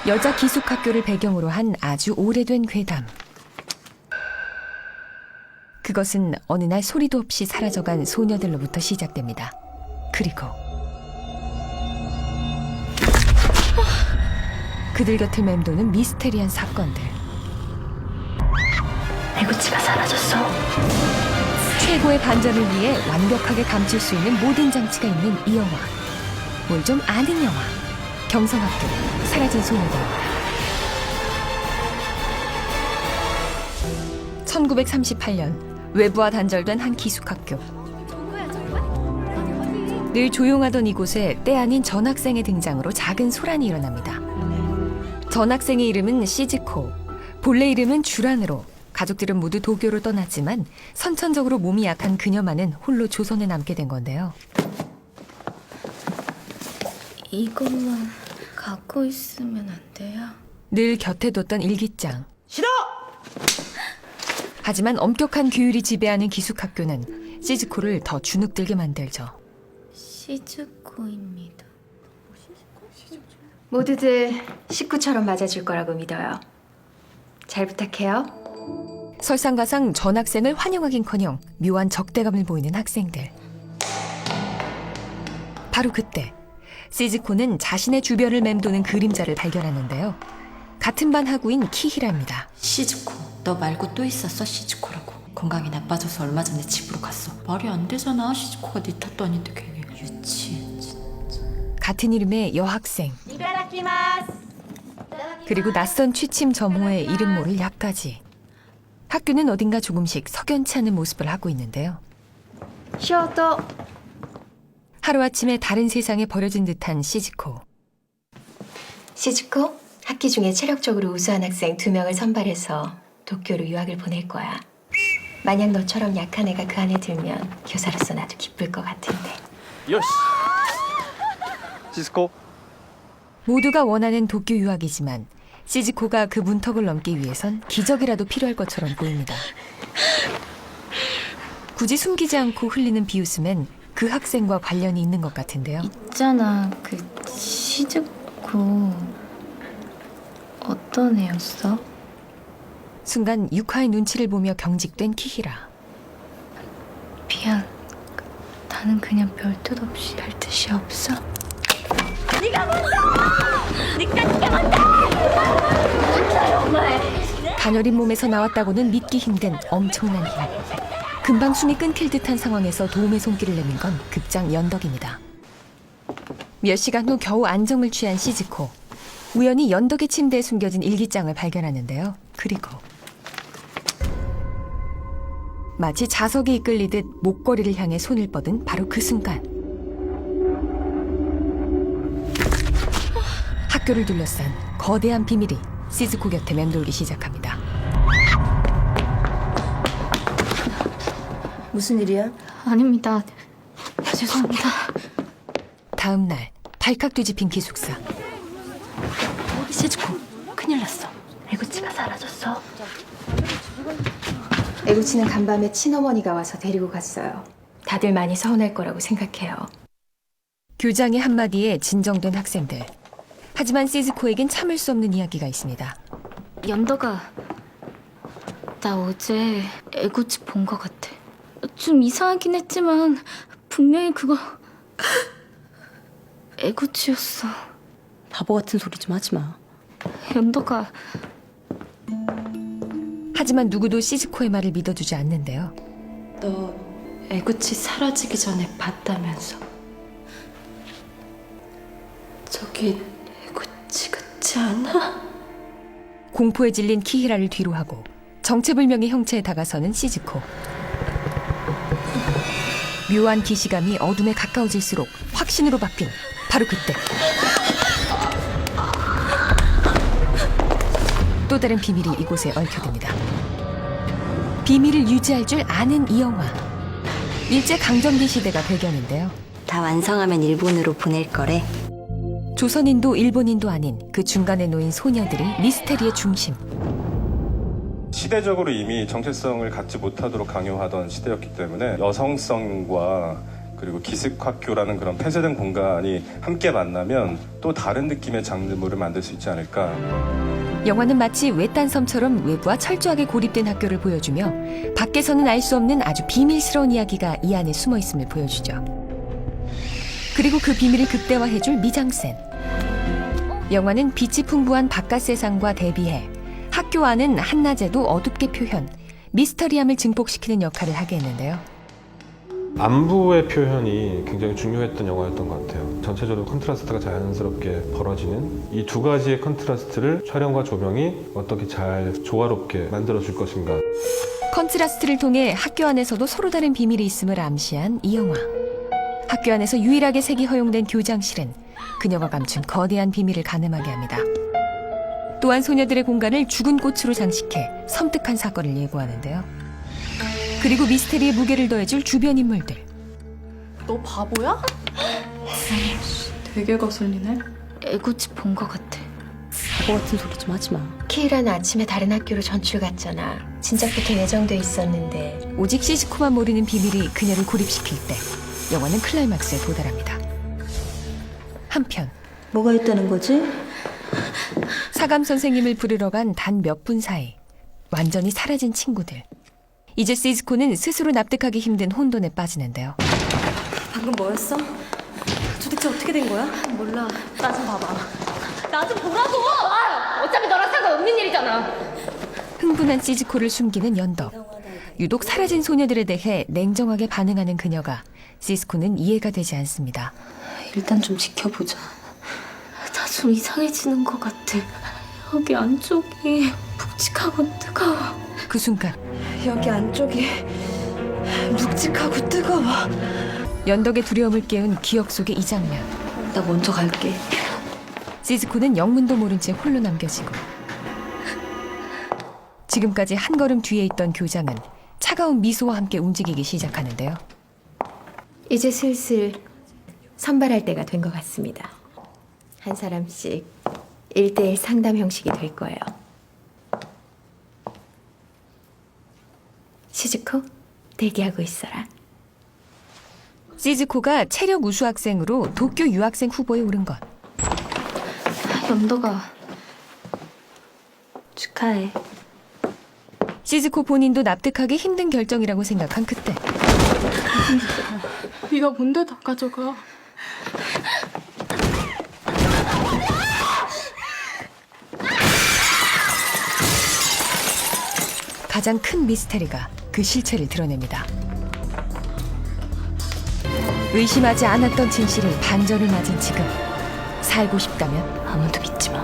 여자 기숙학교를 배경으로 한 아주 오래된 괴담. 그것은 어느 날 소리도 없이 사라져간 소녀들로부터 시작됩니다. 그리고 그들 곁을 맴도는 미스테리한 사건들. 애구치가 사라졌어. 최고의 반전을 위해 완벽하게 감출 수 있는 모든 장치가 있는 이 영화. 뭘 좀 아는 영화. 경성학교 사라진 소녀들입니다. 1938년 외부와 단절된 한 기숙학교. 늘 조용하던 이곳에 때 아닌 전학생의 등장으로 작은 소란이 일어납니다. 전학생의 이름은 시즈코, 본래 이름은 주란으로 가족들은 모두 도쿄로 떠났지만 선천적으로 몸이 약한 그녀만은 홀로 조선에 남게 된 건데요. 이것만 갖고 있으면 안 돼요? 늘 곁에 뒀던 일기장. 싫어! 하지만 엄격한 규율이 지배하는 기숙학교는 시즈코를 더 주눅들게 만들죠. 시즈코입니다. 모두들 식구처럼 맞아줄 거라고 믿어요. 잘 부탁해요. 설상가상 전학생을 환영하긴커녕 묘한 적대감을 보이는 학생들. 바로 그때 시즈코는 자신의 주변을 맴도는 그림자를 발견하는데요. 같은 반 학우인 키히라입니다. 시즈코, 너 말고 또 있었어? 시즈코라고. 건강이 나빠져서 얼마 전에 집으로 갔어. 말이 안 되잖아. 시즈코가 네 탓도 아닌데 괜히. 유치해 진짜. 같은 이름의 여학생. 그리고 낯선 취침 점호의 이름 모를 약까지. 학교는 어딘가 조금씩 석연치 않은 모습을 하고 있는데요. 쇼또. 하루아침에 다른 세상에 버려진 듯한 시즈코. 시즈코, 학기 중에 체력적으로 우수한 학생 2명을 선발해서 도쿄로 유학을 보낼 거야. 만약 너처럼 약한 애가 그 안에 들면 교사로서 나도 기쁠 것 같은데. 요시! 시스코? 모두가 원하는 도쿄 유학이지만 시즈코가 그 문턱을 넘기 위해선 기적이라도 필요할 것처럼 보입니다. 굳이 숨기지 않고 흘리는 비웃음엔 그 학생과 관련이 있는 것 같은데요. 있잖아, 그 시즈코 어떤 애였어? 순간 유카의 눈치를 보며 경직된 키히라. 미안. 나는 그냥 별 뜻 없이 할 뜻이 없어. 가녀린 몸에서 나왔다고는 믿기 힘든 엄청난 힘. 금방 숨이 끊길 듯한 상황에서 도움의 손길을 내민 건 급장 연덕입니다. 몇 시간 후 겨우 안정을 취한 시즈코. 우연히 연덕의 침대에 숨겨진 일기장을 발견하는데요. 그리고 마치 자석에 이끌리듯 목걸이를 향해 손을 뻗은 바로 그 순간 학교를 둘러싼 거대한 비밀이 시즈코 곁에 맴돌기 시작합니다. 무슨 일이야? 아닙니다. 죄송합니다. 다음 날 발칵 뒤집힌 기숙사. 시즈코, 큰일 났어. 애구치가 사라졌어. 애구치는 간밤에 친어머니가 와서 데리고 갔어요. 다들 많이 서운할 거라고 생각해요. 교장의 한마디에 진정된 학생들. 하지만 시즈코에겐 참을 수 없는 이야기가 있습니다. 연덕아, 나 어제 애구치 본 것 같아. 좀 이상하긴 했지만 분명히 그거 애구치였어. 바보 같은 소리 좀 하지 마. 연덕아, 하지만 누구도 시즈코의 말을 믿어주지 않는데요. 너 애구치 사라지기 전에 봤다면서. 저기 애구치 같지 않아? 공포에 질린 키히라를 뒤로하고 정체불명의 형체에 다가서는 시즈코. 묘한 기시감이 어둠에 가까워질수록 확신으로 바뀐 바로 그때 또 다른 비밀이 이곳에 얽혀듭니다. 비밀을 유지할 줄 아는 이 영화. 일제강점기 시대가 배경인데요. 다 완성하면 일본으로 보낼 거래. 조선인도 일본인도 아닌 그 중간에 놓인 소녀들이 미스테리의 중심. 시대적으로 이미 정체성을 갖지 못하도록 강요하던 시대였기 때문에 여성성과 그리고 기숙학교라는 그런 폐쇄된 공간이 함께 만나면 또 다른 느낌의 장르물을 만들 수 있지 않을까. 영화는 마치 외딴 섬처럼 외부와 철저하게 고립된 학교를 보여주며 밖에서는 알 수 없는 아주 비밀스러운 이야기가 이 안에 숨어 있음을 보여주죠. 그리고 그 비밀을 극대화해줄 미장센. 영화는 빛이 풍부한 바깥 세상과 대비해 학교 안은 한낮에도 어둡게 표현, 미스터리함을 증폭시키는 역할을 하게 했는데요. 안부의 표현이 굉장히 중요했던 영화였던 것 같아요. 전체적으로 컨트라스트가 자연스럽게 벌어지는 이 두 가지의 컨트라스트를 촬영과 조명이 어떻게 잘 조화롭게 만들어줄 것인가. 컨트라스트를 통해 학교 안에서도 서로 다른 비밀이 있음을 암시한 이 영화. 학교 안에서 유일하게 색이 허용된 교장실은 그녀가 감춘 거대한 비밀을 가늠하게 합니다. 또한 소녀들의 공간을 죽은 꽃으로 장식해 섬뜩한 사건을 예고하는데요. 그리고 미스테리의 무게를 더해줄 주변 인물들. 너 바보야? 되게 거슬리네. 애고치 본 것 같아. 바보 같은 소리 좀 하지 마. 키이라는 아침에 다른 학교로 전출 갔잖아. 진작부터 예정돼 있었는데 오직 시즈코만 모르는 비밀이 그녀를 고립시킬 때 영화는 클라이막스에 도달합니다. 한편 뭐가 있다는 거지? 사감 선생님을 부르러 간 단 몇 분 사이 완전히 사라진 친구들. 이제 시즈코는 스스로 납득하기 힘든 혼돈에 빠지는데요. 방금 뭐였어? 도대체 어떻게 된 거야? 몰라. 나 좀 봐봐. 흥분한 시즈코를 숨기는 연덕. 유독 사라진 소녀들에 대해 냉정하게 반응하는 그녀가 시즈코는 이해가 되지 않습니다. 일단 좀 지켜보자. 나 좀 이상해지는 것 같아. 여기 안쪽이 묵직하고 뜨거워. 그 순간 여기 안쪽이 묵직하고 뜨거워. 연덕의 두려움을 깨운 기억 속의 이 장면. 나 먼저 갈게. 시즈코는 영문도 모른 채 홀로 남겨지고 지금까지 한 걸음 뒤에 있던 교장은 차가운 미소와 함께 움직이기 시작하는데요. 이제 슬슬 선발할 때가 된 것 같습니다. 한 사람씩 1대1 상담 형식이 될 거예요. 시즈코, 대기하고 있어라. 시즈코가 체력 우수 학생으로 도쿄 유학생 후보에 오른 것. 연덕아. 축하해. 시즈코 본인도 납득하기 힘든 결정이라고 생각한 그때 네가 뭔데 다 가져가. 가장 큰 미스테리가 그 실체를 드러냅니다. 의심하지 않았던 진실이 반전을 맞은 지금 살고 싶다면 아무도 믿지 마.